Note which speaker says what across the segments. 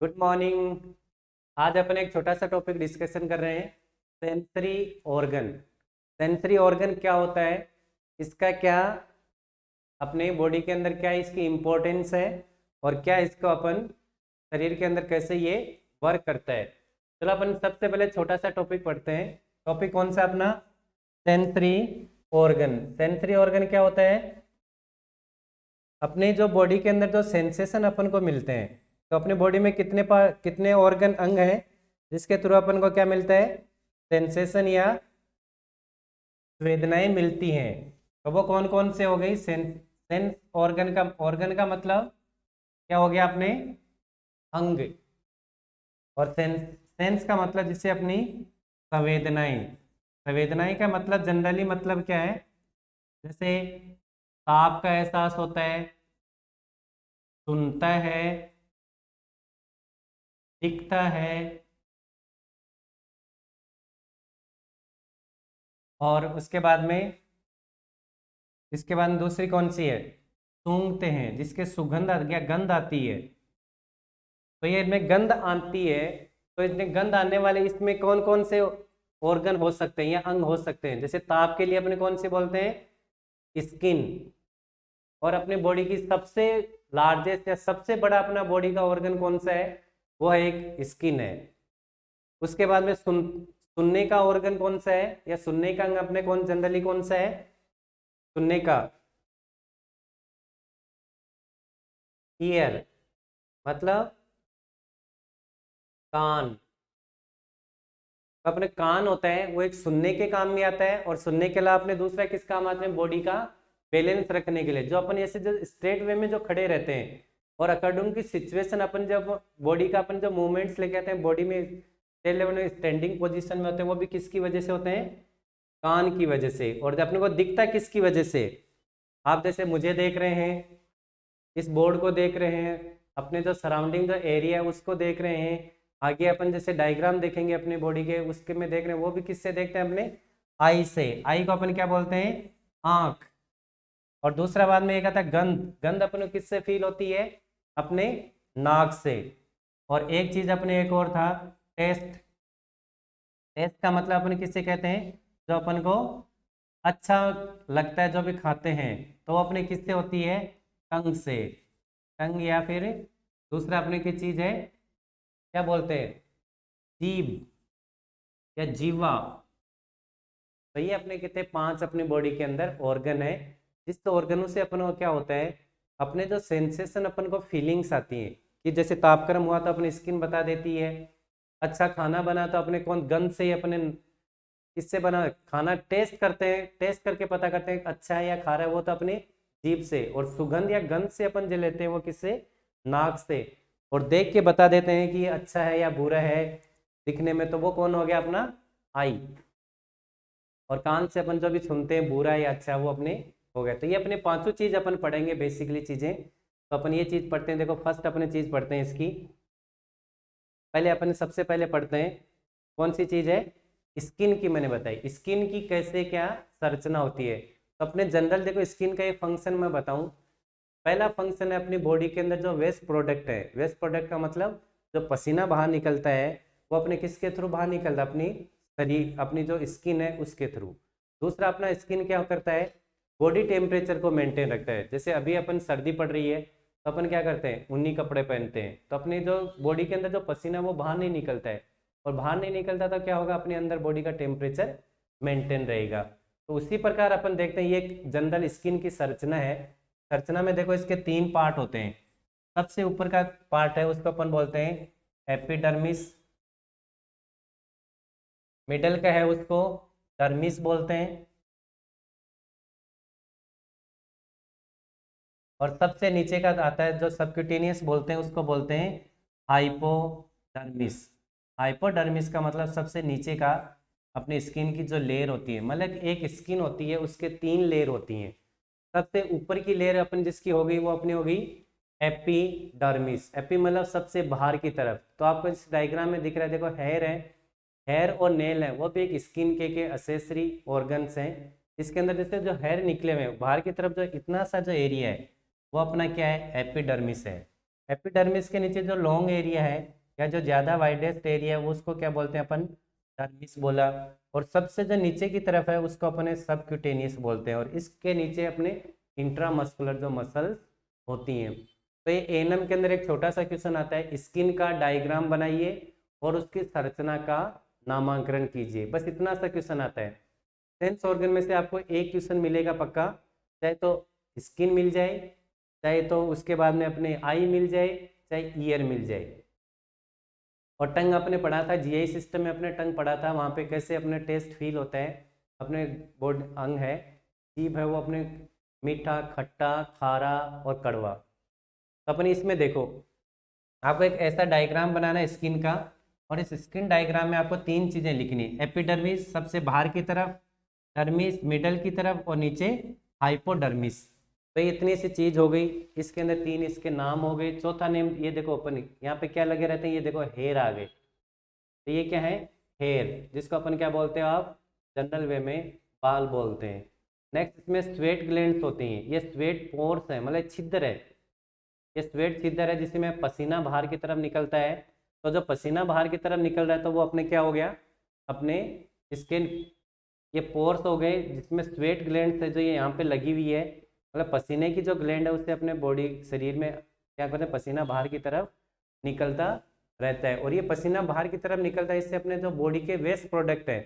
Speaker 1: Good morning. आज अपन एक छोटा सा टॉपिक डिस्कशन कर रहे हैं, सेंसरी ऑर्गन। सेंसरी ऑर्गन क्या होता है, इसका क्या अपने बॉडी के अंदर क्या इसकी इम्पोर्टेंस है और क्या इसको अपन शरीर के अंदर कैसे ये वर्क करता है। चलो अपन सबसे पहले छोटा सा टॉपिक पढ़ते हैं। टॉपिक कौन सा अपना? Sensory organ. सेंसरी ऑर्गन क्या होता है? अपने जो बॉडी के अंदर जो सेंसेशन अपन को मिलते हैं, तो अपने बॉडी में कितने ऑर्गन अंग हैं जिसके थ्रू अपन को क्या मिलता है? सेंसेशन या वेदनाएं मिलती हैं। तो वो कौन कौन से हो गई? सेंस ऑर्गन का मतलब क्या हो गया अपने? अंग। और सेंस का मतलब जिसे अपनी संवेदनाएं। संवेदनाएं का मतलब जनरली मतलब क्या है? जैसे ताप का एहसास होता है, सुनता है, दिखता है, और उसके बाद में इसके बाद में दूसरी कौन सी है? सूंघते हैं, जिसके सुगंध या गंध आती है। तो ये इनमें गंध आती है, तो इसमें गंध आने वाले इसमें कौन कौन से ऑर्गन हो सकते हैं या अंग हो सकते हैं? जैसे ताप के लिए अपने कौन से बोलते हैं? स्किन। और अपने बॉडी की सबसे लार्जेस्ट या सबसे बड़ा अपना बॉडी का ऑर्गन कौन सा है? वो है एक स्किन है। उसके बाद में सुनने का ऑर्गन कौन सा है या सुनने का अंग अपने कौन जनरली कौन सा है? सुनने का ईयर मतलब कान। तो अपने कान होता है वो एक सुनने के काम में आता है, और सुनने के अलावा अपने दूसरा किस काम आते हैं? बॉडी का बैलेंस रखने के लिए। जो अपन ऐसे जो स्ट्रेट वे में जो खड़े रहते हैं और अकॉर्डिंग की सिचुएशन अपन जब बॉडी का अपन जो मूवमेंट्स लेके आते हैं बॉडी में स्टेट लेवल में स्टैंडिंग पोजीशन में होते हैं, वो भी किसकी वजह से होते हैं? कान की वजह से। और अपने को दिखता किसकी वजह से? आप जैसे मुझे देख रहे हैं, इस बोर्ड को देख रहे हैं, अपने जो सराउंडिंग जो एरिया है उसको देख रहे हैं, आगे अपन जैसे डायग्राम देखेंगे अपनी बॉडी के उसके में देख रहे हैं, वो भी किससे देखते हैं? अपने आई से। आई को अपन क्या बोलते हैं? आंख। और दूसरा बाद में एक आता है गंध। गंध अपन को किससे फील होती है? अपने नाक से। और एक चीज अपने एक और था, टेस्ट। टेस्ट का मतलब अपन किससे कहते हैं? जो अपन को अच्छा लगता है जो भी खाते हैं, तो वो अपने किससे होती है? टंग से। टंग या फिर दूसरा अपने की चीज है, क्या बोलते हैं? जीभ या जीवा। तो ये अपने कितने 5 अपने बॉडी के अंदर ऑर्गन है, जिस ऑर्गनों से अपन को क्या होता है? अपने जो सेंसेशन अपन को फीलिंग्स आती हैं, कि जैसे तापक्रम हुआ तो अपनी स्किन बता देती है, अच्छा खाना बना तो अपने कौन गंध से ही अपने किससे बना खाना टेस्ट करते हैं, टेस्ट करके पता करते हैं अच्छा है या खा रहा है, वो तो अपने जीभ से। और सुगंध या गंध से अपन जो लेते हैं वो किससे? नाक से। और देख के बता देते हैं कि ये अच्छा है या बुरा है दिखने में, तो वो कौन हो गया? अपना आई। और कान से अपन जो भी सुनते हैं बुरा है या अच्छा है, वो अपने हो गया। तो ये अपने पांचों चीज अपन पढ़ेंगे बेसिकली चीजें। तो अपन ये चीज पढ़ते हैं, देखो फर्स्ट अपने चीज पढ़ते हैं इसकी। पहले अपन सबसे पहले पढ़ते हैं कौन सी चीज है? स्किन की। मैंने बताई स्किन की कैसे क्या संरचना होती है। तो अपने जनरल देखो स्किन का एक फंक्शन मैं बताऊं। पहला फंक्शन है अपनी बॉडी के अंदर जो वेस्ट प्रोडक्ट है। वेस्ट प्रोडक्ट का मतलब जो पसीना बाहर निकलता है, वो अपने किसके थ्रू बाहर निकलता है? अपनी शरीर अपनी जो स्किन है उसके थ्रू। दूसरा अपना स्किन क्या करता है? बॉडी टेम्परेचर को मेंटेन रखता है। जैसे अभी अपन सर्दी पड़ रही है तो अपन क्या करते हैं? ऊनी कपड़े पहनते हैं, तो अपनी जो बॉडी के अंदर जो पसीना वो बाहर नहीं निकलता है। और बाहर नहीं निकलता तो क्या होगा? अपने अंदर बॉडी का टेम्परेचर मेंटेन रहेगा। तो उसी प्रकार अपन देखते हैं ये एक जनरल स्किन की संरचना है। संरचना में देखो इसके 3 पार्ट होते हैं। सबसे ऊपर का पार्ट है उसको अपन बोलते हैं एपिडर्मिस। मिडल का है उसको डर्मिस बोलते हैं। और सबसे नीचे का आता है जो सबक्यूटेनियस बोलते हैं, उसको बोलते हैं हाइपोडर्मिस। हाइपोडर्मिस का मतलब सबसे नीचे का अपनी स्किन की जो लेयर होती है, मतलब एक स्किन होती है उसके 3 लेयर होती हैं। सबसे ऊपर की लेयर अपन जिसकी हो गई वो अपनी हो गई एपिडर्मिस। एपी मतलब सबसे बाहर की तरफ। तो आपको इस डायग्राम में दिख रहा है, देखो हेयर है, हेयर और नेल है, वो भी एक स्किन के असेसरी ऑर्गन्स हैं। इसके अंदर जैसे जो हेयर निकले हुए हैं बाहर की तरफ, जो इतना सा जो एरिया है वो अपना क्या है? एपिडर्मिस है। एपिडर्मिस के नीचे जो लॉन्ग एरिया है या जो ज़्यादा वाइडेस्ट एरिया है वो उसको क्या बोलते हैं अपन, डर्मिस बोला। और सबसे जो नीचे की तरफ है उसको अपने सबक्यूटेनियस बोलते हैं। और इसके नीचे अपने इंट्रामस्कुलर जो मसल्स होती हैं। तो ये एएनएम के अंदर एक छोटा सा क्वेश्चन आता है, स्किन का डायग्राम बनाइए और उसकी संरचना का नामांकन कीजिए। बस इतना सा क्वेश्चन आता है। सेंस ऑर्गन में से आपको एक क्वेश्चन मिलेगा पक्का, चाहे तो स्किन मिल जाए, चाहे तो उसके बाद में अपने आई मिल जाए, चाहे ईयर मिल जाए। और टंग अपने पढ़ा था, जीआई सिस्टम में अपने टंग पढ़ा था, वहाँ पे कैसे अपने टेस्ट फील होता है। अपने बोर्ड अंग है, जीभ है, वो अपने मीठा, खट्टा, खारा और कड़वा। तो अपने इसमें देखो, आपको एक ऐसा डायग्राम बनाना है स्किन का, और इस स्किन डायग्राम में आपको तीन चीज़ें लिखनी। एपिडर्मिस सबसे बाहर की तरफ, डर्मिस मिडल की तरफ, और नीचे हाइपोडर्मिस। तो ये इतनी सी चीज हो गई। इसके अंदर तीन इसके नाम हो गए। चौथा नेम ये देखो, अपन यहाँ पे क्या लगे रहते हैं, ये देखो हेयर आ गए। तो ये क्या है, हेयर, जिसको अपन क्या बोलते हैं आप जनरल वे में बाल बोलते हैं। नेक्स्ट इसमें स्वेट ग्लैंड्स होती हैं, ये स्वेट पोर्स है, मतलब छिद्र है। ये स्वेट छिद्र है जिसमें पसीना बाहर की तरफ निकलता है। तो जो पसीना बाहर की तरफ निकल रहा है तो वो अपने क्या हो गया, अपने स्किन, ये पोर्स हो गए जिसमें स्वेट ग्लैंड है जो ये यहाँ पे लगी हुई है। मतलब पसीने की जो ग्लैंड है उससे अपने बॉडी शरीर में क्या करते हैं, पसीना बाहर की तरफ निकलता रहता है। और ये पसीना बाहर की तरफ निकलता है, इससे अपने जो बॉडी के वेस्ट प्रोडक्ट है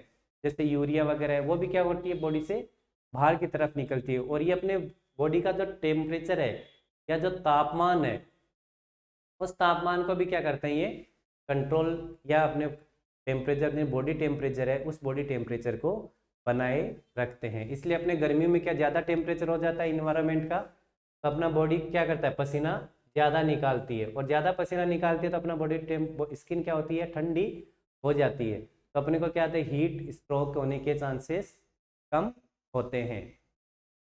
Speaker 1: जैसे यूरिया वगैरह है वो भी क्या होती है, बॉडी से बाहर की तरफ निकलती है। और ये अपने बॉडी का जो टेम्परेचर है या जो तापमान है, उस तापमान को भी क्या करते हैं ये कंट्रोल, या अपने टेम्परेचर, अपने बॉडी टेम्परेचर है उस बॉडी टेम्परेचर को बनाए रखते हैं। इसलिए अपने गर्मियों में क्या ज़्यादा टेम्परेचर हो जाता है इन्वायरमेंट का, तो अपना बॉडी क्या करता है, पसीना ज़्यादा निकालती है। और ज़्यादा पसीना निकालती है तो अपना बॉडी स्किन क्या होती है, ठंडी हो जाती है। तो अपने को क्या होता है, हीट स्ट्रोक होने के चांसेस कम होते हैं।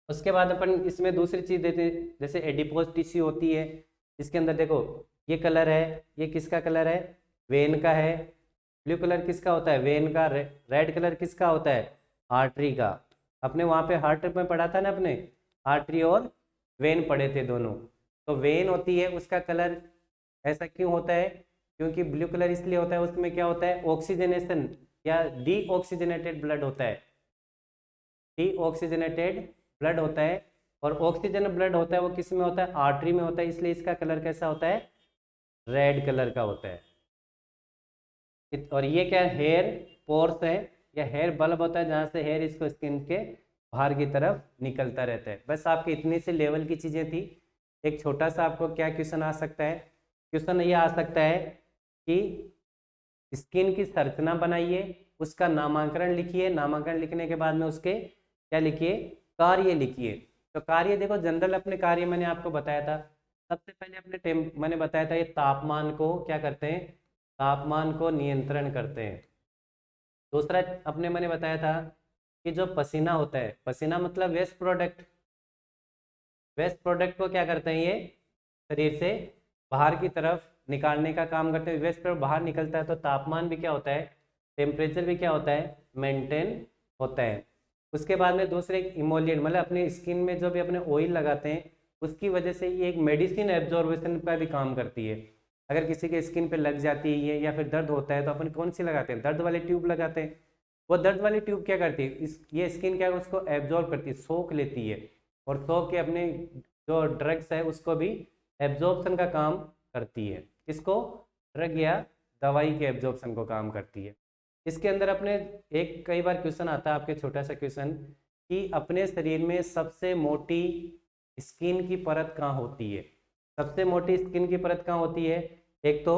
Speaker 1: उसके बाद अपन इसमें दूसरी चीज़ देते हैं, जैसे एडिपोज टिश्यू होती है। इसके अंदर देखो ये कलर है, ये किसका कलर है, वेन का है। ब्लू कलर किसका होता है, वेन का। रेड कलर किसका होता है, आर्टरी का। अपने वहाँ पे हार्ट में पढ़ा था ना, अपने आर्टरी और वेन पढ़े थे दोनों। तो वेन होती है, उसका कलर ऐसा क्यों होता है, क्योंकि ब्लू कलर इसलिए होता है, उसमें क्या होता है, ऑक्सीजनेशन या डीऑक्सीजनेटेड ब्लड होता है। डीऑक्सीजनेटेड ब्लड होता है। और ऑक्सीजन ब्लड होता है वो किस में होता है, आर्टरी में होता है। इसलिए इसका कलर कैसा होता है, रेड कलर का होता है। और ये क्या है, हेयर पोर्स है या हेयर बल्ब होता है, जहाँ से हेयर इसको स्किन के बाहर की तरफ निकलता रहता है। बस आपकी इतनी सी लेवल की चीज़ें थी। एक छोटा सा आपको क्या क्वेश्चन आ सकता है, क्वेश्चन ये आ सकता है कि स्किन की संरचना बनाइए, उसका नामांकन लिखिए, नामांकन लिखने के बाद में उसके क्या लिखिए, कार्य लिखिए। तो कार्य देखो, जनरल अपने कार्य मैंने आपको बताया था। सबसे पहले अपने मैंने बताया था ये तापमान को क्या करते हैं, तापमान को नियंत्रण करते हैं। दूसरा अपने मैंने बताया था कि जो पसीना होता है, पसीना मतलब वेस्ट प्रोडक्ट, वेस्ट प्रोडक्ट को क्या करते हैं ये शरीर से बाहर की तरफ निकालने का काम करते हैं। वेस्ट प्रोडक्ट बाहर निकलता है तो तापमान भी क्या होता है, टेम्परेचर भी क्या होता है, मेंटेन होता है। उसके बाद में दूसरे इमोलिएंट, मतलब अपने स्किन में जो भी अपने ऑयल लगाते हैं उसकी वजह से ये एक मेडिसिन एब्जॉर्बेशन का भी काम करती है। अगर किसी के स्किन पे लग जाती है ये, या फिर दर्द होता है तो अपन कौन सी लगाते हैं, दर्द वाली ट्यूब लगाते हैं। वो दर्द वाली ट्यूब क्या करती है, ये स्किन क्या है, उसको एब्जॉर्ब करती है, सोख लेती है। और सोख के अपने जो ड्रग्स है उसको भी एब्जॉर्प्शन का काम करती है। इसको ड्रग या दवाई के एब्जॉर्प्शन को काम करती है। इसके अंदर अपने एक कई बार क्वेश्चन आता है आपके, छोटा सा क्वेश्चन, कि अपने शरीर में सबसे मोटी स्किन की परत कहाँ होती है। सबसे मोटी स्किन की परत कहाँ होती है, एक तो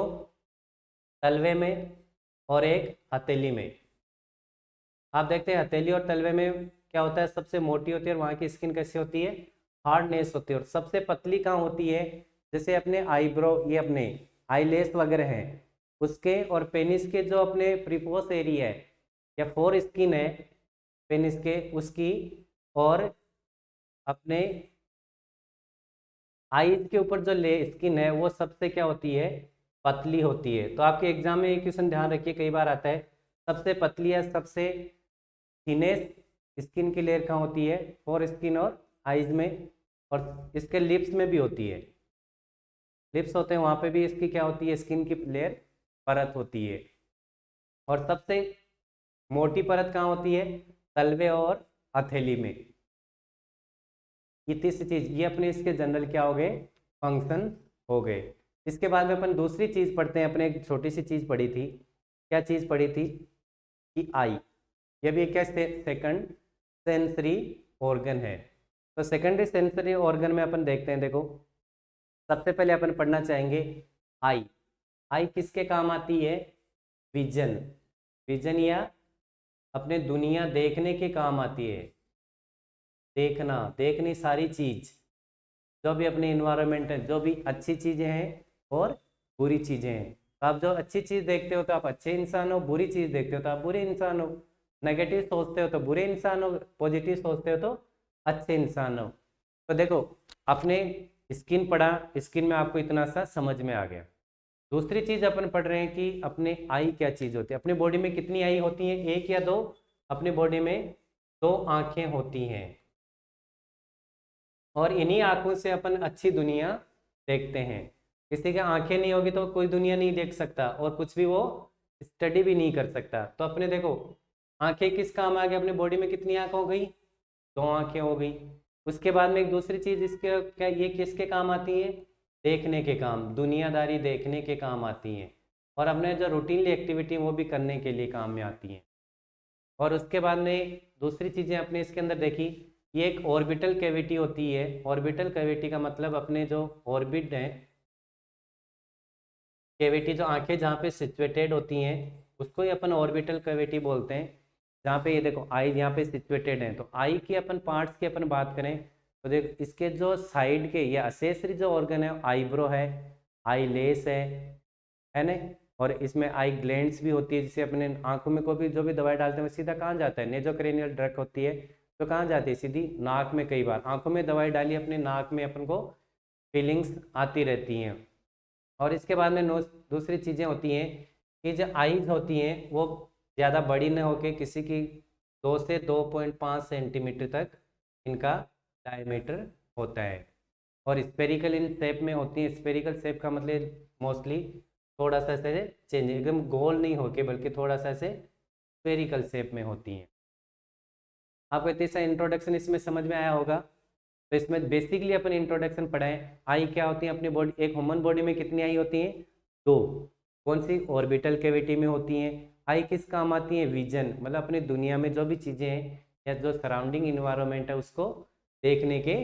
Speaker 1: तलवे में और एक हथेली में। आप देखते हैं हथेली और तलवे में क्या होता है, सबसे मोटी होती है और वहाँ की स्किन कैसी होती है, हार्डनेस होती है। और सबसे पतली कहाँ होती है, जैसे अपने आईब्रो, ये अपने आईलेस वगैरह हैं उसके, और पेनिस के जो अपने प्रीपोस एरिया है या फोर स्किन है पेनिस के उसकी, और अपने आईज के ऊपर जो ले स्किन है वो सबसे क्या होती है, पतली होती है। तो आपके एग्जाम में एक क्वेश्चन ध्यान रखिए, कई बार आता है, सबसे पतली या सबसे थिनेस्ट स्किन की लेयर कहाँ होती है, फोर स्किन और आईज में, और इसके लिप्स में भी होती है। लिप्स होते हैं वहाँ पे भी इसकी क्या होती है, स्किन की लेयर परत होती है। और सबसे मोटी परत कहाँ होती है, तलवे और हथेली में। ये तीसरी चीज, ये अपने इसके जनरल क्या हो गए, फंक्शन हो गए। इसके बाद में अपन दूसरी चीज पढ़ते हैं, अपने एक छोटी सी चीज पढ़ी थी। क्या चीज पढ़ी थी कि आई, ये भी क्या सेकंड सेंसरी ऑर्गन है। तो सेकेंडरी सेंसरी ऑर्गन में अपन देखते हैं, देखो सबसे पहले अपन पढ़ना चाहेंगे आई। आई किसके काम आती है, विजन, विजन या अपने दुनिया देखने के काम आती है। देखना, देखनी सारी चीज, जो भी अपने इन्वायरमेंट है, जो भी अच्छी चीजें हैं और बुरी चीजें हैं। तो आप जो अच्छी चीज देखते हो तो आप अच्छे इंसान हो, बुरी चीज देखते हो तो आप बुरे इंसान हो, नेगेटिव सोचते हो तो बुरे इंसान हो, पॉजिटिव सोचते हो तो अच्छे इंसान हो। तो देखो आपने स्किन पढ़ा, स्किन में आपको इतना सा समझ में आ गया। दूसरी चीज अपन पढ़ रहे हैं कि अपने आई क्या चीज होती है, अपने बॉडी में कितनी आई होती है, एक या दो, अपने बॉडी में दो आंखें होती हैं। और इन्हीं आंखों से अपन अच्छी दुनिया देखते हैं। किसी के आंखें नहीं होगी तो कोई दुनिया नहीं देख सकता और कुछ भी वो स्टडी भी नहीं कर सकता। तो अपने देखो आंखें किस काम आ गई, अपने बॉडी में कितनी आंख हो गई, दो आंखें हो गई। उसके बाद में एक दूसरी चीज इसके क्या, ये किसके काम आती है, देखने के काम, दुनियादारी देखने के काम आती हैं। और अपने जो रूटीनली एक्टिविटी वो भी करने के लिए काम में आती हैं। और उसके बाद में दूसरी चीज़ें अपने इसके अंदर देखी, ये एक ऑर्बिटल कैविटी होती है। ऑर्बिटल कैविटी का मतलब अपने जो ऑर्बिट है, कैविटी जो आंखें जहाँ पे सिचुएटेड होती हैं उसको ही अपन ऑर्बिटल कैविटी बोलते हैं। जहाँ पे ये देखो आई यहाँ पे सिचुएटेड है। तो आई की अपन पार्ट्स की अपन बात करें तो देखो इसके जो साइड के या असेसरी जो ऑर्गन है, आईब्रो है, आई लेस है ना। और इसमें आई ग्लैंड्स भी होती है, जिसे अपने आंखों में कोई भी जो भी दवाई डालते हैं वो सीधा कहाँ जाता है, नेजोक्रेनियल ड्रग होती है तो कहाँ जाती है, सीधी नाक में। कई बार आंखों में दवाई डाली, अपने नाक में अपन को फीलिंग्स आती रहती हैं। और इसके बाद में दूसरी चीज़ें होती हैं कि जो आईज होती हैं वो ज़्यादा बड़ी न होके किसी की 2 से 2.5 सेंटीमीटर तक इनका डायमीटर होता है। और स्पेरिकल इन शेप में होती है। स्पेरिकल शेप का मतलब मोस्टली थोड़ा सा ऐसे चेंज, एकदम गोल नहीं होके बल्कि थोड़ा सा ऐसे स्पेरिकल शेप में होती हैं। आपको इतना सा इंट्रोडक्शन इसमें समझ में आया होगा। तो इसमें बेसिकली अपन इंट्रोडक्शन पढ़ाएं, आई क्या होती है अपनी बॉडी, एक ह्यूमन बॉडी में कितनी आई होती हैं, दो। कौन सी, ऑर्बिटल कैविटी में होती हैं। आई किस काम आती है, विजन, मतलब अपनी दुनिया में जो भी चीज़ें हैं या जो सराउंडिंग इन्वायरमेंट है उसको देखने के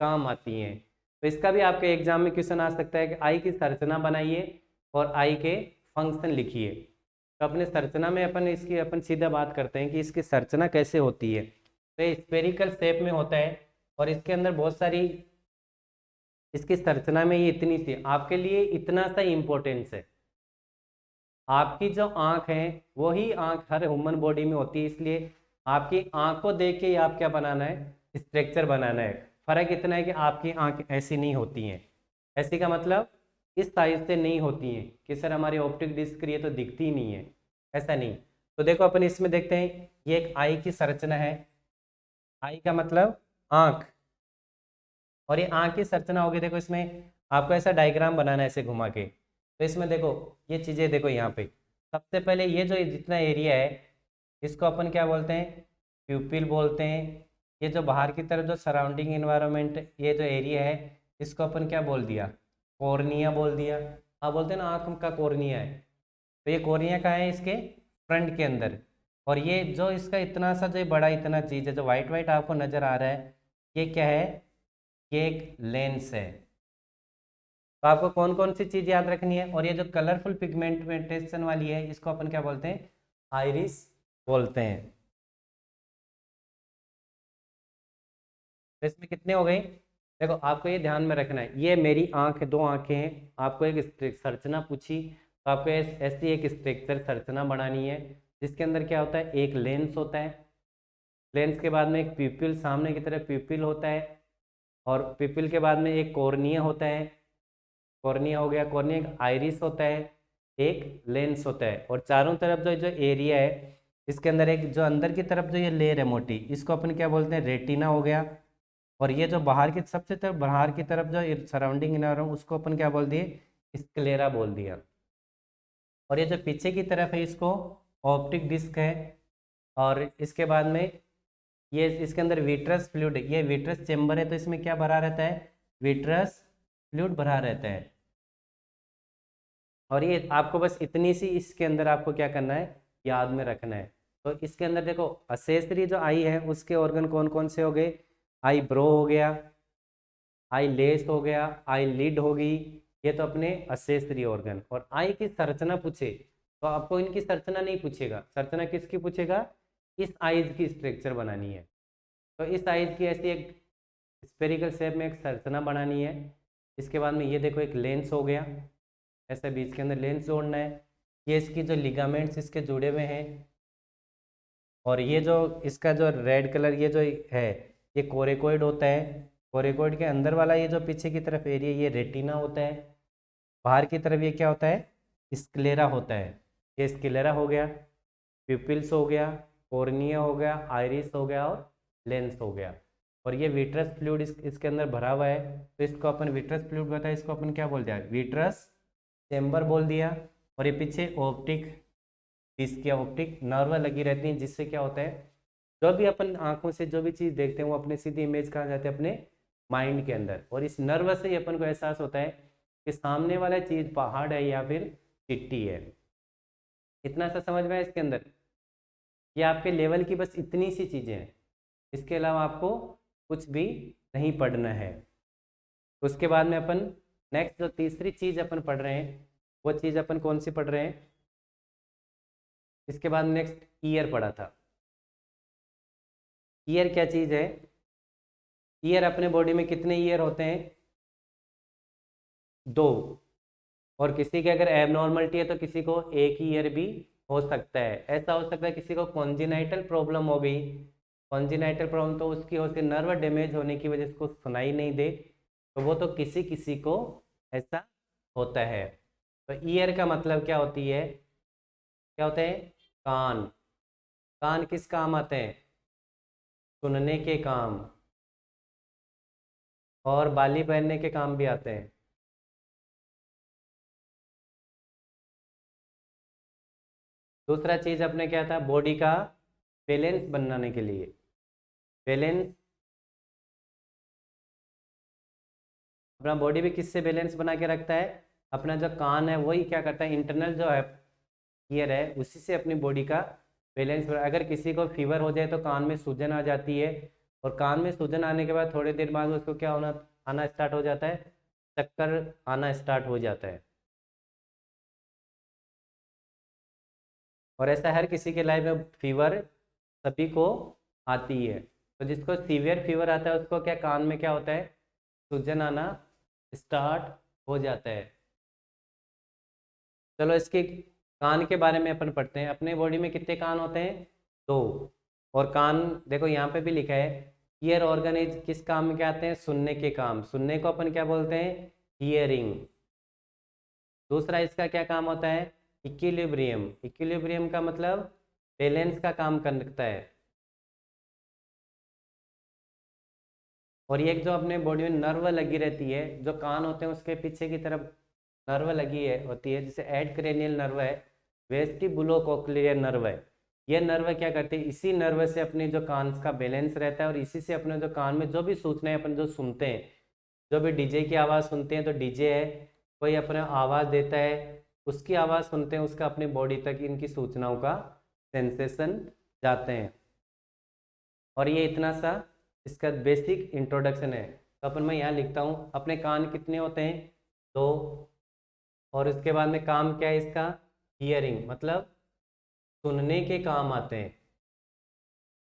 Speaker 1: काम आती हैं। तो इसका भी आपके एग्जाम में क्वेश्चन आ सकता है कि आई की संरचना बनाइए और आई के फंक्शन लिखिए। तो अपने संरचना में अपन सीधा बात करते हैं कि इसकी संरचना कैसे होती है। तो ये स्पेरिकल शेप में होता है और इसके अंदर बहुत सारी, इसकी संरचना में ये इतनी सी, आपके लिए इतना सा इम्पोर्टेंस है। आपकी जो आंख है वही आंख हर ह्यूमन बॉडी में होती है, इसलिए आपकी आंख को देख के ही आप क्या बनाना है, स्ट्रक्चर बनाना है। फर्क इतना है कि आपकी आंख ऐसी नहीं होती हैं। ऐसी का मतलब इस साइज से नहीं होती हैं कि सर हमारी ऑप्टिक डिस्क ये तो दिखती ही नहीं है, ऐसा नहीं। तो देखो अपन इसमें देखते हैं, ये एक आई की संरचना है। आई का मतलब आंख, और ये आंख की संरचना होगी। देखो इसमें आपको ऐसा डायग्राम बनाना है ऐसे घुमा के। तो इसमें देखो ये चीज़ें देखो यहाँ पे, सबसे पहले ये जो जितना एरिया है इसको अपन क्या बोलते हैं, प्यूपिल बोलते हैं। ये जो बाहर की तरफ जो सराउंडिंग इन्वायरमेंट, ये जो एरिया है इसको अपन क्या बोल दिया, कॉर्निया बोल दिया। हाँ बोलते हैं ना आँख का कॉर्निया है। तो ये कॉर्निया कहाँ है, इसके फ्रंट के अंदर। और ये जो इसका इतना सा जो बड़ा इतना चीज़ है जो वाइट वाइट आपको नज़र आ रहा है, ये क्या है, ये एक लेंस है। तो आपको कौन कौन सी चीज़ याद रखनी है। और ये जो कलरफुल पिगमेंटेशन वाली है इसको अपन क्या बोलते हैं, आइरिस बोलते हैं। तो इसमें कितने हो गए, देखो आपको ये ध्यान में रखना है, ये मेरी आंख है, दो आंखें हैं। आपको एक संरचना पूछी तो आपको ऐसी एक स्ट्रक्चर संरचना बनानी है जिसके अंदर क्या होता है, एक लेंस होता है। लेंस के बाद में एक प्यूपिल, सामने की तरफ प्यूपिल होता है। और प्यूपिल के बाद में एक कॉर्निया होता है। कॉर्निया हो गया, कॉर्निया एक आइरिस होता है, एक लेंस होता है। और चारों तरफ जो जो एरिया है इसके अंदर एक जो अंदर की तरफ जो ये लेयर है मोटी, इसको अपन क्या बोलते हैं, रेटिना हो गया। और ये जो बाहर की सबसे तरफ बाहर की तरफ जो सराउंडिंग इन्वायरमेंट उसको अपन क्या बोल दिए, स्क्लेरा बोल दिया। और ये जो पीछे की तरफ है इसको ऑप्टिक डिस्क है। और इसके बाद में ये इसके अंदर विट्रस फ्लूइड, ये विट्रस चेम्बर है तो इसमें क्या भरा रहता है, विट्रस फ्लूइड भरा रहता है। और ये आपको बस इतनी सी इसके अंदर आपको क्या करना है, याद में रखना है। तो इसके अंदर देखो असेसरी जो आई है उसके ऑर्गन कौन कौन से हो गए, आई ब्रो हो गया, आई लेस हो गया, आई लिड होगी, ये तो अपने असेसरी ऑर्गन। और आई की संरचना पूछे तो आपको इनकी संरचना नहीं पूछेगा, संरचना किसकी पूछेगा, इस आइज की स्ट्रक्चर बनानी है। तो इस आइज की ऐसी एक स्पेरिकल शेप में एक संरचना बनानी है। इसके बाद में ये देखो एक लेंस हो गया, ऐसे बीच के अंदर लेंस जोड़ना है। ये इसकी जो लिगामेंट्स इसके जुड़े हुए हैं। और ये जो इसका जो रेड कलर ये जो है ये कोरेकोइड होता है। कोरेकोइड के अंदर वाला ये जो पीछे की तरफ एरिया ये रेटिना होता है। बाहर की तरफ ये क्या होता है, स्क्लेरा होता है। ये स्क्लेरा हो गया, प्यूपिल्स हो गया, कॉर्निया हो गया, आइरिस हो गया और लेंस हो गया। और ये विट्रस फ्लूइड इसके अंदर भरा हुआ है तो इसको अपन विट्रस फ्लूइड बताया, इसको अपन क्या बोल दिया, विट्रस चेम्बर बोल दिया। और ये पीछे ऑप्टिक डिस्क या ऑप्टिक नर्व लगी रहती है, जिससे क्या होता है जो भी अपन आंखों से जो भी चीज़ देखते हैं वो अपने सीधी इमेज कहाँ जाते हैं, अपने माइंड के अंदर। और इस नर्व से ही अपन को एहसास होता है कि सामने वाला चीज़ पहाड़ है या फिर चिट्टी है। इतना सा समझ में है इसके अंदर। ये आपके लेवल की बस इतनी सी चीज़ें हैं, इसके अलावा आपको कुछ भी नहीं पढ़ना है। उसके बाद में अपन नेक्स्ट जो तीसरी चीज़ अपन पढ़ रहे हैं वो चीज़ अपन कौन सी पढ़ रहे हैं, इसके बाद नेक्स्ट ईयर पढ़ा था। ईयर क्या चीज़ है, ईयर अपने बॉडी में कितने ईयर होते हैं, 2। और किसी के अगर एबनॉर्मलिटी है तो किसी को एक ही ईयर भी हो सकता है। ऐसा हो सकता है किसी को कॉन्जिनाइटल प्रॉब्लम हो गई, कॉन्जिनाइटल प्रॉब्लम तो उसकी हो सकती नर्व डैमेज होने की वजह से उसको सुनाई नहीं दे, तो वो तो किसी किसी को ऐसा होता है। तो ईयर का मतलब क्या होती है, क्या होते हैं, कान। कान किस काम आते हैं, सुनने के काम, और बाली पहनने के काम भी आते हैं। दूसरा चीज अपने क्या था, बॉडी का बैलेंस बनाने के लिए, बैलेंस अपना बॉडी भी किससे बैलेंस बना के रखता है, अपना जो कान है वही क्या करता है, इंटरनल जो है ईयर है उसी से अपनी बॉडी का बैलेंस। अगर किसी को फीवर हो जाए तो कान में सूजन आ जाती है, और कान में सूजन आने के बाद थोड़ी देर बाद उसको क्या होना आना स्टार्ट हो जाता है, चक्कर आना स्टार्ट हो जाता है। और ऐसा हर किसी के लाइफ में फीवर सभी को आती है। तो जिसको सीवियर फीवर आता है उसको क्या कान में क्या होता है, सूजन आना स्टार्ट हो जाता है। चलो इसके कान के बारे में अपन पढ़ते हैं। अपने बॉडी में कितने कान होते हैं, 2। और कान देखो यहाँ पे भी लिखा है ईयर ऑर्गन इज किस काम में क्या आते हैं, सुनने के काम। सुनने को अपन क्या बोलते हैं, हियरिंग। दूसरा इसका क्या काम होता है, इक्विलिब्रियम। इक्विलिब्रियम का मतलब बैलेंस का काम करता है। और ये जो अपने बॉडी में नर्व लगी रहती है, जो कान होते हैं उसके पीछे की तरफ नर्व लगी है होती है, जिसे एड क्रेनियल नर्व है, वेस्टिबुलोकोक्लियर नर्व है। ये नर्व क्या करती है, इसी नर्व से अपने जो कान का बैलेंस रहता है, और इसी से अपने जो कान में जो भी सूचनाएं अपन जो सुनते हैं, जो भी डीजे की आवाज़ सुनते हैं तो डीजे है, कोई अपना आवाज़ देता है उसकी आवाज़ सुनते हैं, उसका अपनी बॉडी तक इनकी सूचनाओं का सेंसेशन जाते हैं। और ये इतना सा इसका बेसिक इंट्रोडक्शन है। तो अपन मैं यहाँ लिखता हूँ अपने कान कितने होते हैं, 2। और इसके बाद में काम क्या है इसका, हियरिंग मतलब सुनने के काम आते हैं।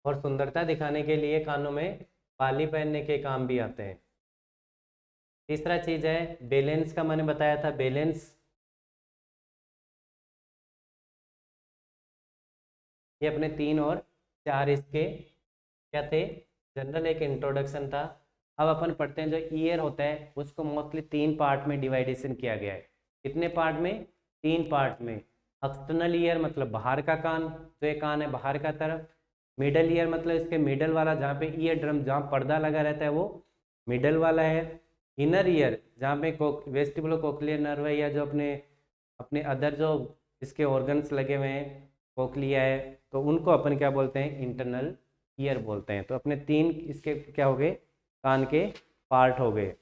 Speaker 1: और सुंदरता दिखाने के लिए कानों में बाली पहनने के काम भी आते हैं। तीसरा चीज है बैलेंस का, मैंने बताया था बैलेंस। ये अपने 3 और 4 इसके क्या थे, जनरल एक इंट्रोडक्शन था। अब अपन पढ़ते हैं जो ईयर होता है उसको मोस्टली 3 पार्ट में डिवाइडेशन किया गया है। कितने पार्ट में, 3 पार्ट में। एक्सटर्नल ईयर मतलब बाहर का कान, जो ये कान है बाहर का तरफ। मिडल ईयर मतलब इसके मिडल वाला, जहाँ पे ईयर ड्रम, जहाँ पर्दा लगा रहता है वो मिडल वाला है। इनर ईयर जहाँ पे वेस्टिबुलो कोक्लियर नर्व है, या जो अपने अपने अदर जो इसके ऑर्गन्स लगे हुए हैं, कोक्लिया है, तो उनको अपन क्या बोलते हैं, इंटरनल ईयर बोलते हैं। तो अपने 3 इसके क्या हो गए, कान के पार्ट हो गए।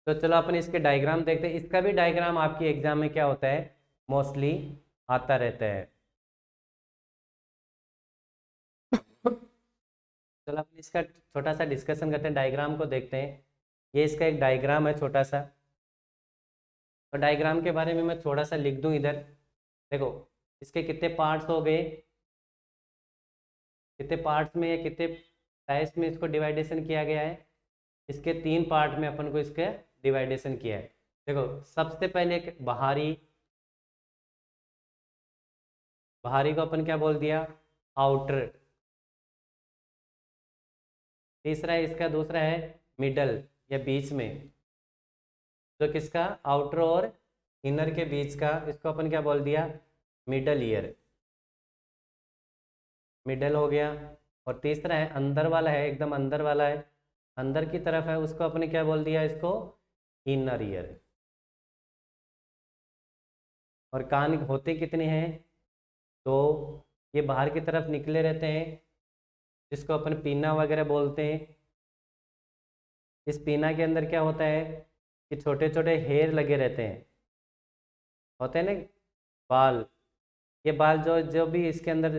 Speaker 1: तो चलो अपन इसके डायग्राम देखते हैं। इसका भी डायग्राम आपकी एग्जाम में क्या होता है, मोस्टली आता रहता है। चलो अपन इसका छोटा सा डिस्कशन करते हैं, डायग्राम को देखते हैं। ये इसका एक डायग्राम है छोटा सा। तो डायग्राम के बारे में मैं थोड़ा सा लिख दूं इधर। देखो इसके कितने पार्ट्स हो गए, कितने पार्ट्स में या कितने टाइप्स में इसको डिवाइडेशन किया गया है। इसके 3 पार्ट में अपन को इसके डिवाइडेशन किया है। देखो सबसे पहले एक बाहरी, बाहरी को अपन क्या बोल दिया, आउटर। तीसरा है इसका, दूसरा है मिडल या बीच में, जो किसका, आउटर और इनर के बीच का, इसको अपन क्या बोल दिया, मिडल ईयर, मिडल हो गया। और तीसरा है अंदर वाला है, एकदम अंदर वाला है, अंदर की तरफ है, उसको अपने क्या बोल दिया, इसको इनर ईयर। और कान होते कितने हैं, तो ये बाहर की तरफ निकले रहते हैं, जिसको अपन पीना वगैरह बोलते हैं। इस पीना के अंदर क्या होता है कि छोटे छोटे हेयर लगे रहते हैं, होते हैं ना बाल। ये बाल जो भी इसके अंदर,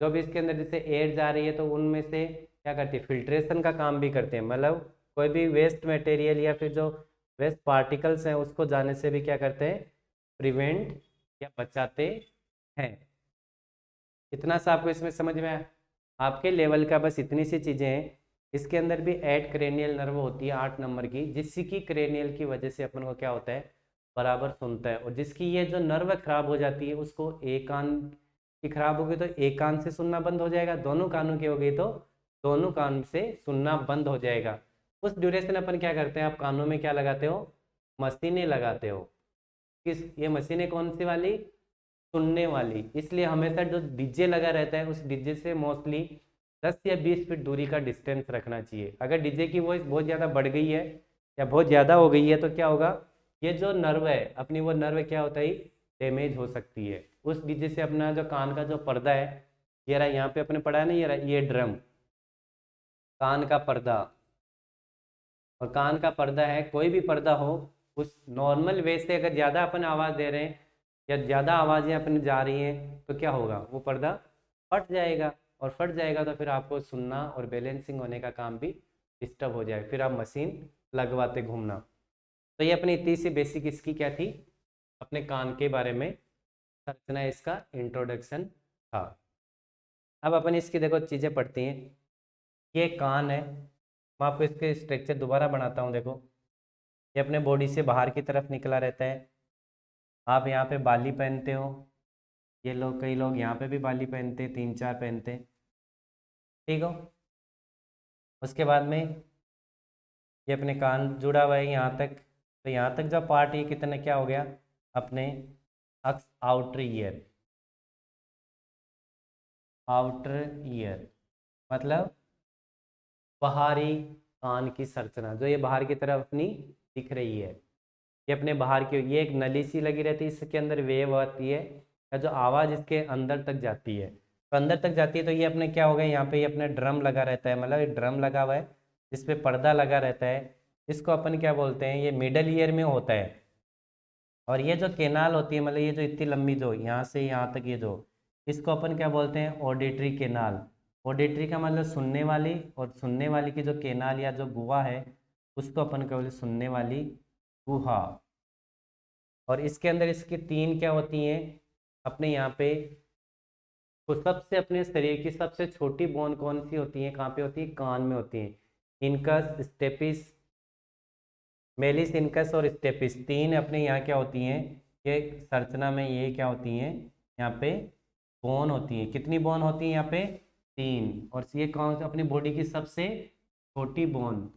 Speaker 1: जो भी इसके अंदर जैसे एयर जा रही है, तो उनमें से क्या करती है, फिल्ट्रेशन का काम भी करते हैं। मतलब कोई भी वेस्ट मटेरियल या फिर जो वेस्ट पार्टिकल्स हैं उसको जाने से भी क्या करते हैं, प्रिवेंट या बचाते हैं। इतना सा आपको इसमें समझ में आया, आपके लेवल का बस इतनी सी चीज़ें हैं। इसके अंदर भी 8 क्रेनियल नर्व होती है, 8 नंबर की, जिसकी क्रेनियल की वजह से अपन को क्या होता है, बराबर सुनता है। और जिसकी ये जो नर्व खराब हो जाती है, उसको एक कान की खराब होगी तो एक कान से सुनना बंद हो जाएगा, दोनों कानों की हो गई तो दोनों कान से सुनना बंद हो जाएगा। उस ड्यूरेशन अपन क्या करते हैं, आप कानों में क्या लगाते हो, मशीनें लगाते हो। किस, ये मशीनें कौन सी वाली, सुनने वाली। इसलिए हमेशा जो डीजे लगा रहता है उस डीजे से मोस्टली 10 या 20 फीट दूरी का डिस्टेंस रखना चाहिए। अगर डीजे की वॉइस बहुत ज़्यादा बढ़ गई है या बहुत ज़्यादा हो गई है तो क्या होगा, ये जो नर्व है अपनी, वो नर्व क्या होता है, डैमेज हो सकती है। उस डीजे से अपना जो कान का जो पर्दा है, ये रहा यहाँ पे अपने पढ़ा है ना, ये रहा ये ड्रम, कान का पर्दा। और कान का पर्दा है, कोई भी पर्दा हो, उस नॉर्मल वे से अगर ज़्यादा अपन आवाज़ दे रहे हैं या ज़्यादा आवाज़ें अपनी जा रही हैं तो क्या होगा, वो पर्दा फट जाएगा। और फट जाएगा तो फिर आपको सुनना और बैलेंसिंग होने का काम भी डिस्टर्ब हो जाएगा, फिर आप मशीन लगवाते घूमना। तो ये अपनी इतनी सी बेसिक इसकी क्या थी, अपने कान के बारे में संरचना, इसका इंट्रोडक्शन था। अब अपन इसकी देखो चीज़ें पढ़ती हैं। ये कान है, मैं आपको इसके स्ट्रक्चर दोबारा बनाता हूँ। देखो ये अपने बॉडी से बाहर की तरफ निकला रहता है। आप यहाँ पे बाली पहनते हो, ये लोग, कई लोग यहाँ पे भी बाली पहनते हैं, 3-4 पहनते हैं, ठीक हो। उसके बाद में ये अपने कान जुड़ा हुआ है यहाँ तक। तो यहाँ तक जो पार्ट, ये कितना क्या हो गया, अपने आउटर ईयर, आउटर ईयर मतलब बाहरी कान की संरचना, जो ये बाहर की तरफ अपनी दिख रही है। ये अपने बाहर की, ये एक नली सी लगी रहती है, इसके अंदर वेव आती है, या जो आवाज़ इसके अंदर तक जाती है, तो अंदर तक जाती है। तो ये अपने क्या हो गया, यहाँ पे ये अपने ड्रम लगा रहता है, मतलब एक ड्रम लगा हुआ है जिस पे पर्दा लगा रहता है। इसको अपन क्या बोलते हैं, ये मिडल ईयर में होता है। और ये जो केनाल होती है, मतलब ये जो इतनी लंबी, जो यहाँ से यहाँ तक, ये जो, इसको अपन क्या बोलते हैं, ऑडिटरी केनाल। ऑडिटरी का मतलब सुनने वाली, और सुनने वाली की जो केनाल या जो गुहा है, उसको अपन क्या बोलते हैं, सुनने वाली गुहा। और इसके अंदर इसकी 3 क्या होती हैं, अपने यहाँ पे, तो सबसे अपने शरीर की सबसे छोटी बोन कौन सी होती है, कहाँ पे होती है, कान में होती है। इनकस, स्टेपिस, मेलिस इनकस और स्टेपिस, 3 अपने यहाँ क्या होती हैं, ये संरचना में ये क्या होती हैं, यहाँ पे बोन होती है। कितनी बोन होती है यहाँ पे, 3। और ये कौन सी अपनी बॉडी की सबसे छोटी बोन,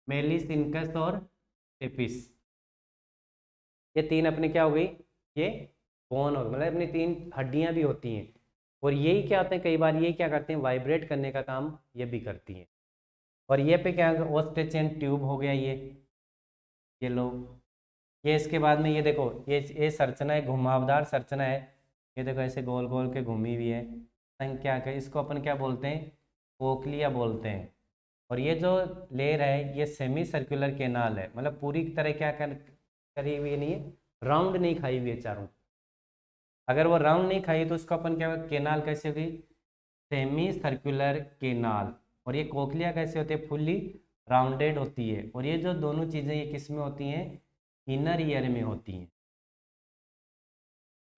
Speaker 1: मेलिस इनकस और स्टेपिस। ये 3 अपने क्या हो गई, ये बोन हो, मतलब अपनी 3 हड्डियां भी होती हैं, और यही क्या होते हैं, कई बार ये क्या करते हैं, वाइब्रेट करने का काम ये भी करती हैं। और ये पे क्या ऑस्ट्रेचियन ट्यूब हो गया, ये लो, ये इसके बाद में ये देखो, ये संरचना है, घुमावदार संरचना है, ये देखो ऐसे गोल गोल के घूमी हुई है, संख्या के, इसको अपन क्या बोलते हैं, कोक्लिया बोलते हैं। और ये जो लेयर है ये सेमी सर्कुलर केनाल है, मतलब पूरी तरह क्या करी हुई नहीं है, राउंड नहीं खाई हुई है चारों। अगर वो राउंड नहीं खाई तो उसको अपन क्या, केनाल कैसे होगी, सेमी सर्कुलर केनाल। और ये कोक्लिया कैसे होती है, फुल्ली राउंडेड होती है। और ये जो दोनों चीज़ें ये किस में होती हैं, इनर ईयर में होती हैं।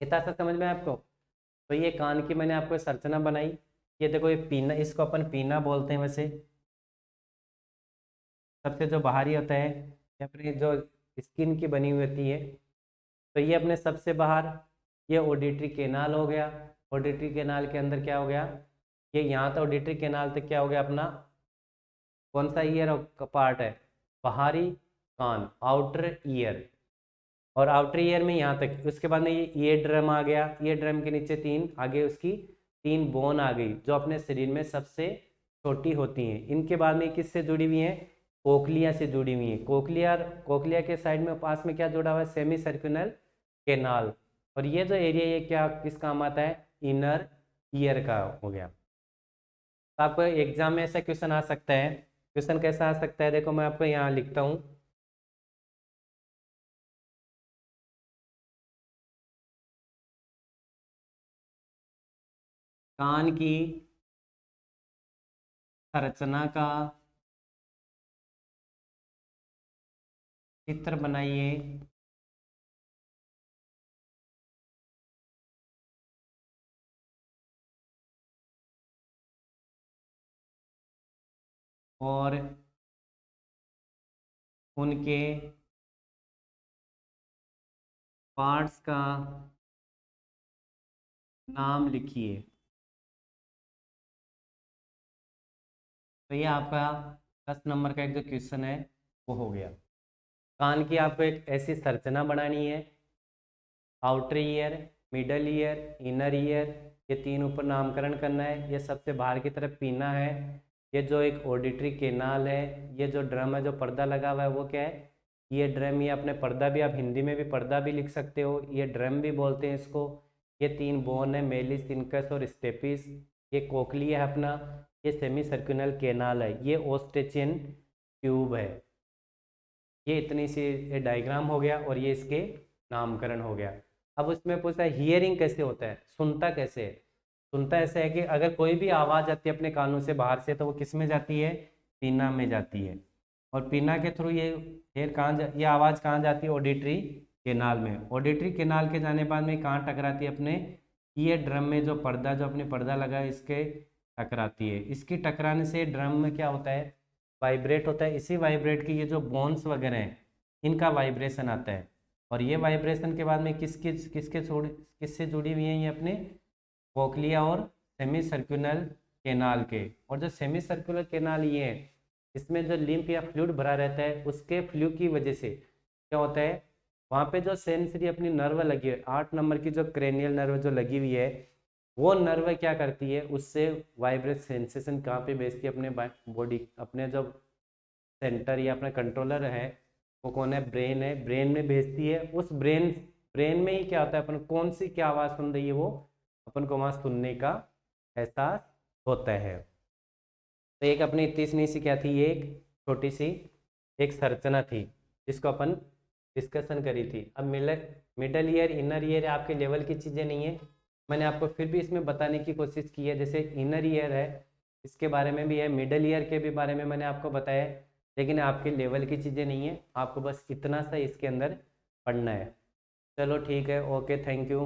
Speaker 1: इतना सा समझ में आपको। तो ये कान की मैंने आपको संरचना बनाई, ये देखो ये पीना, इसको अपन पीना बोलते हैं वैसे। सबसे जो बाहरी होता है, ये अपनी जो स्किन की बनी हुई होती है, तो ये अपने सबसे बाहर ये ऑडिटरी केनाल हो गया। ऑडिटरी केनाल के अंदर क्या हो गया, ये यहाँ तक ऑडिटरी केनाल तक क्या हो गया अपना, कौन सा ईयर का पार्ट है, बाहरी कान, आउटर ईयर। और आउटर ईयर में यहाँ तक, उसके बाद में ये ईयर ड्रम आ गया, ईयर ड्रम के नीचे 3 आगे उसकी 3 बोन आ गई, जो अपने शरीर में सबसे छोटी होती हैं। इनके बाद में किससे जुड़ी हुई हैं, कोक्लिया से जुड़ी हुई हैं। कोक्लिया के साइड में पास में क्या जुड़ा हुआ है, सेमी सर्कुलर केनाल। और ये जो एरिया ये क्या किस काम आता है, इनर ईयर का हो गया। तो आपको एग्जाम में ऐसा क्वेश्चन आ सकता है, क्वेश्चन कैसा आ सकता है, देखो मैं आपको यहाँ लिखता हूँ, कान की संरचना का चित्र बनाइए और उनके पार्ट्स का नाम लिखिए। तो ये आपका 10 नंबर का एक जो क्वेश्चन है वो हो गया। कान की आपको एक ऐसी संरचना बनानी है, outer ear, middle ear, inner ear, ये 3 ऊपर नामकरण करना है। ये सबसे बाहर की तरफ पीना है, ये जो एक ऑडिटरी केनाल है, ये जो ड्रम है जो पर्दा लगा हुआ है वो क्या है, ये ड्रम, ये अपने पर्दा भी, आप हिंदी में भी पर्दा भी लिख सकते हो, ये ड्रम भी बोलते हैं इसको। ये 3 बोन है, मेलिस, इनकस और स्टेपिस। ये कोक्लिया है अपना, ये सेमी सर्कुलर केनाल है, ये ऑस्ट्रेचियन ट्यूब है। ये इतनी सी ये डायग्राम हो गया और ये इसके नामकरण हो गया। अब उसमें पूछता है हियरिंग कैसे होता है, सुनता कैसे है। सुनता ऐसे है कि अगर कोई भी आवाज़ आती है अपने कानों से बाहर से, तो वो किस में जाती है, पीना में जाती है। और पीना के थ्रू ये आवाज़ कहाँ जाती है, ऑडिटरी केनाल में। ऑडिटरी केनाल के जाने बाद में कहाँ टकराती है, अपने ये ड्रम में जो पर्दा, जो अपने पर्दा लगा है इसके टकराती है। इसकी टकराने से ड्रम में क्या होता है, वाइब्रेट होता है। इसी वाइब्रेट की ये जो बोन्स वगैरह हैं इनका वाइब्रेशन आता है। और ये वाइब्रेशन के बाद में किससे जुड़ी हुई हैं, ये अपने कोक्लिया और सेमी सर्कुलर केनाल के। और जो सेमी सर्कुलर केनाल ये है, इसमें जो लिम्फ या फ्लूइड भरा रहता है, उसके फ्लू की वजह से क्या होता है, वहाँ पे जो सेंसरी अपनी नर्व लगी है, 8 नंबर की जो क्रेनियल नर्व जो लगी हुई है, वो नर्व क्या करती है, उससे वाइब्रेट सेंसेशन कहाँ पे भेजती है, अपने बॉडी, अपने जो सेंटर या अपने कंट्रोलर है वो कौन है, ब्रेन है, ब्रेन में भेजती है। उस ब्रेन में ही क्या होता है, अपन कौन सी क्या आवाज़ सुन रही है वो अपन को वहाँ सुनने का एहसास होता है। तो एक अपनी इतनी सी क्या थी, ये एक छोटी सी एक संरचना थी जिसको अपन डिस्कशन करी थी। अब मिडल ईयर, इनर ईयर आपके लेवल की चीज़ें नहीं है, मैंने आपको फिर भी इसमें बताने की कोशिश की है। जैसे इनर ईयर है, इसके बारे में भी है, मिडल ईयर के भी बारे में मैंने आपको बताया, लेकिन आपके लेवल की चीज़ें नहीं है, आपको बस इतना सा इसके अंदर पढ़ना है। चलो ठीक है, ओके, थैंक यू।